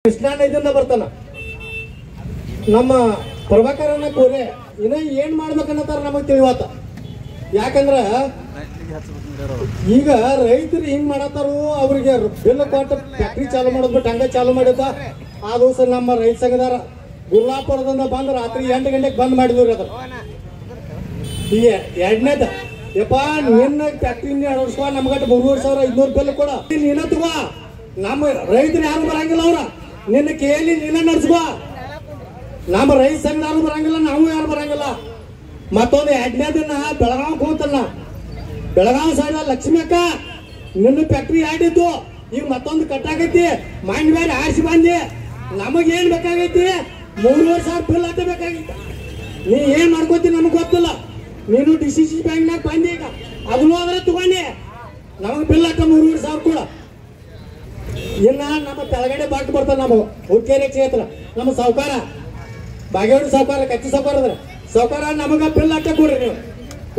ಕೃಷ್ಣಾ ನದಿಯಿಂದ ಬರ್ತಾನ ನಮ್ಮ ಪ್ರಭಾಕರನ ಕೋರೆ ಇನ್ನ ಏನ್ ಮಾಡ್ಬೇಕನ್ನತಾರ ನಮಗ್ ತಿಳಿವಾತ. ಯಾಕಂದ್ರ ಈಗ ರೈತರು ಹಿಂಗ್ ಮಾಡತ್ತಾರು, ಅವ್ರಿಗೆ ಬಿಲ್ ಕೊಟ್ಟು ಫ್ಯಾಕ್ಟ್ರಿ ಚಾಲು ಮಾಡೋದ್ ಬಿಟ್ಟು ಹಂಗ ಚಾಲು ಮಾಡಿದ. ಆ ದಿವಸ ನಮ್ಮ ರೈತ ಸಂಘದಾರ ಗುರ್ಲಾಪುರದಿಂದ ಬಂದ್ ರಾತ್ರಿ 8 ಗಂಟೆಗೆ ಬಂದ್ ಮಾಡಿದ್ರಿ. ಅದ್ರ ಈಗ ಎರಡನೇದ ಯಪ್ಪ ನಿನ್ನ ಫ್ಯಾಕ್ಟ್ರಿ ಅಳವಡಿಸುವ ನಮ್ಗಟ್ಟು 3,500 ಬಿಲ್ ಕೊಡ, ನೀನ ತಗೋ. ನಮ್ಮ ರೈತರು ಯಾರು ಬರಂಗಿಲ್ಲ, ಅವ್ರ ನಿನ್ನ ಕೇಳಿ ನೀನ ನಡ್ಸ್ಕೋ. ನಮ್ಮ ರೈತ ಸಂಘದವ್ರು ಬರಂಗಿಲ್ಲ, ನಾವು ಯಾರು ಬರಂಗಿಲ್ಲ. ಮತ್ತೊಂದು 2ನೇ ದಿನ ಬೆಳಗಾವ್ ಹೋಗ್ತಲ್ಲ, ಬೆಳಗಾವ್ ಸೈಡ್ ಲಕ್ಷ್ಮಿ ಅಕ್ಕ ನಿನ್ನ ಫ್ಯಾಕ್ಟ್ರಿ ಆಡಿದ್ದು ಈಗ ಮತ್ತೊಂದು ಕಟ್ಟಾಗೈತಿ. ಮೈಂಡ್ ಮೇಲೆ ಆರಿಸಿ ಬಂದಿ, ನಮಗೇನ್ ಬೇಕಾಗೈತಿ? 3,500 ಬಿಲ್ ಅಂತ ಬೇಕಾಗಿತ್ತು. ನೀ ಏನ್ ಮಾಡ್ಕೋತಿ ನಮಗ್ ಗೊತ್ತಿಲ್ಲ. ನೀನು DCC ಬ್ಯಾಂಕ್ನಾಗ ಬಂದಿ, ಈಗ ಅದನ್ನು ಆದ್ರೆ ತಗೊಂಡಿ. ನಮಗ್ ಬಿಲ್ ಹಾಕ 3,500 ಕೂಡ. ಇನ್ನ ನಮ್ಮ ತೆಳಗಡೆ ಬಾಟ್ ಬರ್ತಾನ ನಮ್ಮ ಹುಕ್ಕೇರಿ ಕ್ಷೇತ್ರ, ನಮ್ಮ ಸಾವುಕಾರ ಬಾಗೇವಾಡಿ ಸಾವುಕಾರ, ಕಚ್ಚಿ ಸಾವುಕಾರ ಅದ್ರ ಸಾವುಕಾರ, ನಮಗ ಬಿಲ್ ಹಾಕ ಕೊಡ್ರಿ. ನೀವು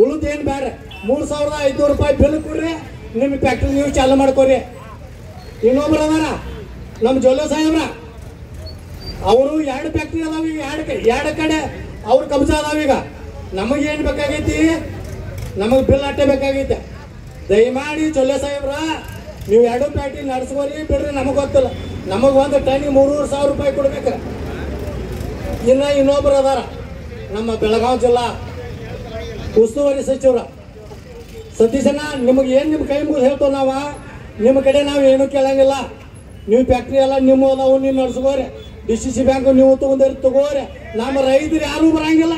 ಉಳಿದ ಏನ್ ಬೇಡ, 3,500 ರೂಪಾಯಿ ಬಿಲ್ ಕೊಡ್ರಿ, ನಿಮ್ಮ ಫ್ಯಾಕ್ಟ್ರಿ ನೀವು ಚಾಲು ಮಾಡ್ಕೊರಿ. ಇನ್ನೊಬ್ರು ಅದಾರ ನಮ್ಮ ಜೊಲ್ಲೆ ಸಾಹೇಬ್ರ, ಅವರು 2 ಫ್ಯಾಕ್ಟ್ರಿ ಅದಾವ. ಈಗ 2 ಕಡೆ ಅವ್ರ ಕಬ್ಜಾ ಅದಾವ. ಈಗ ನಮಗೇನು ಬೇಕಾಗೈತಿ? ನಮಗೆ ಬಿಲ್ ಅಟ್ಟೆ ಬೇಕಾಗೈತೆ. ದಯಮಾಡಿ ಜೊಲ್ಲೆ ಸಾಹೇಬ್ರ ನೀವು 2 ಫ್ಯಾಕ್ಟ್ರಿ ನಡೆಸ್ಕೋರಿ, ಬಿಡ್ರಿ. ನಮಗೆ ಗೊತ್ತಿಲ್ಲ, ನಮಗೆ ಒಂದು ಟನ್ನಿಗೆ 3,500 ರೂಪಾಯಿ ಕೊಡ್ಬೇಕ್ರ. ಇನ್ನೊಬ್ರು ಅದಾರ ನಮ್ಮ ಬೆಳಗಾವಿ ಜಿಲ್ಲಾ ಉಸ್ತುವಾರಿ ಸಚಿವರ ಸತೀಶನ, ನಿಮಗೆ ಏನು ನಿಮ್ಮ ಕೈ ಮುಗಿದು ಹೇಳ್ತೇವೆ ನಾವ. ನಿಮ್ಮ ಕಡೆ ನಾವು ಏನು ಕೇಳಂಗಿಲ್ಲ. ನೀವು ಫ್ಯಾಕ್ಟ್ರಿ ಎಲ್ಲ ನಿಮ್ಮ ಅದಾವು, ನೀವು ನಡ್ಸ್ಕೋರಿ. DCC ಬ್ಯಾಂಕ್ ನೀವು ತಗೋರಿ. ನಮ್ಮ ರೈತರು ಯಾರು ಬರಂಗಿಲ್ಲ.